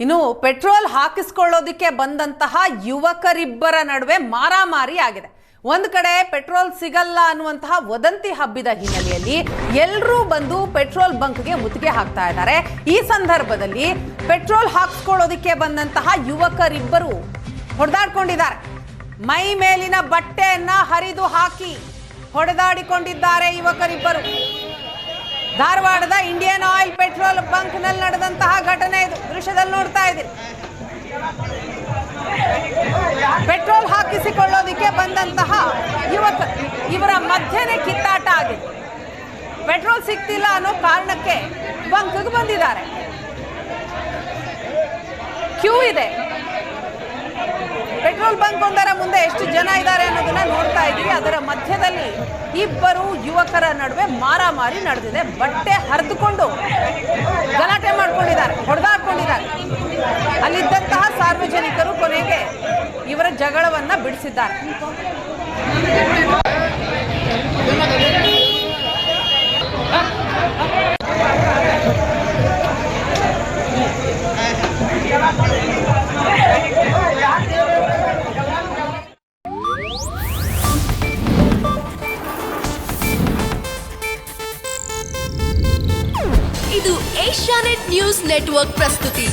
ಇನ್ನು ಪೆಟ್ರೋಲ್ ಹಾಕಿಸಿಕೊಳ್ಳೋದಕ್ಕೆ ಬಂದಂತಹ ಯುವಕರಿಬ್ಬರ ನಡುವೆ ಮಾರಾಮಾರಿ ಆಗಿದೆ. ಒಂದು ಕಡೆ ಪೆಟ್ರೋಲ್ ಸಿಗಲ್ಲ ಅನ್ನುವಂತಹ ವದಂತಿ ಹಬ್ಬಿದ ಹಿನ್ನೆಲೆಯಲ್ಲಿ ಎಲ್ಲರೂ ಬಂದು ಪೆಟ್ರೋಲ್ ಬಂಕ್ಗೆ ಮುತ್ತಿಗೆ ಹಾಕ್ತಾ ಇದ್ದಾರೆ. ಈ ಸಂದರ್ಭದಲ್ಲಿ ಪೆಟ್ರೋಲ್ ಹಾಕಿಸ್ಕೊಳ್ಳೋದಕ್ಕೆ ಬಂದಂತಹ ಯುವಕರಿಬ್ಬರು ಹೊಡೆದಾಡ್ಕೊಂಡಿದ್ದಾರೆ. ಮೈ ಮೇಲಿನ ಬಟ್ಟೆಯನ್ನ ಹರಿದು ಹಾಕಿ ಹೊಡೆದಾಡಿಕೊಂಡಿದ್ದಾರೆ ಯುವಕರಿಬ್ಬರು. ಧಾರವಾಡದ ಇಂಡಿಯನ್ ಆಯಿಲ್ ಪೆಟ್ರೋಲ್ ಬಂಕ್ ನಲ್ಲಿ ನಡೆದಂತಹ ಘಟನೆ ಇದು. ದೃಶ್ಯದಲ್ಲಿ ನೋಡ್ತಾ ಇದ್ದೀರಿ. ಪೆಟ್ರೋಲ್ ಹಾಕಿಸಿಕೊಳ್ಳೋದಕ್ಕೆ ಬಂದಂತಹ ಯುವಕರು ಇವರ ಮಧ್ಯೆ ಕಿತ್ತಾಟ ಆಗಿದೆ. ಪೆಟ್ರೋಲ್ ಸಿಗ್ತಿಲ್ಲ ಅನ್ನೋ ಕಾರಣಕ್ಕೆ ಬಂಕ್ಗೆ ಬಂದಿದ್ದಾರೆ. ಕ್ಯೂ ಇದೆ. ಪೆಟ್ರೋಲ್ ಬಂಕ್ ಒಂದರ ಮುಂದೆ ಎಷ್ಟು ಜನ ಇದ್ದಾರೆ ಅನ್ನೋದನ್ನ ನೋಡ್ತಾ ಇದ್ದೀವಿ. ಅದರ ಮಧ್ಯದಲ್ಲಿ ಇಬ್ಬರು ಯುವಕರ ನಡುವೆ ಮಾರಾಮಾರಿ ನಡೆದಿದೆ. ಬಟ್ಟೆ ಹರಿದುಕೊಂಡು ಗಲಾಟೆ ಮಾಡ್ಕೊಂಡಿದ್ದಾರೆ, ಹೊಡೆದಾಡ್ಕೊಂಡಿದ್ದಾರೆ. ಅಲ್ಲಿದ್ದಂತಹ ಸಾರ್ವಜನಿಕರು ಕೊನೆಗೆ ಇವರ ಜಗಳವನ್ನ ಬಿಡಿಸಿದ್ದಾರೆ. ಇದು ಏಷ್ಯಾನೆಟ್ ನ್ಯೂಸ್ ನೆಟ್ವರ್ಕ್ ಪ್ರಸ್ತುತಿ.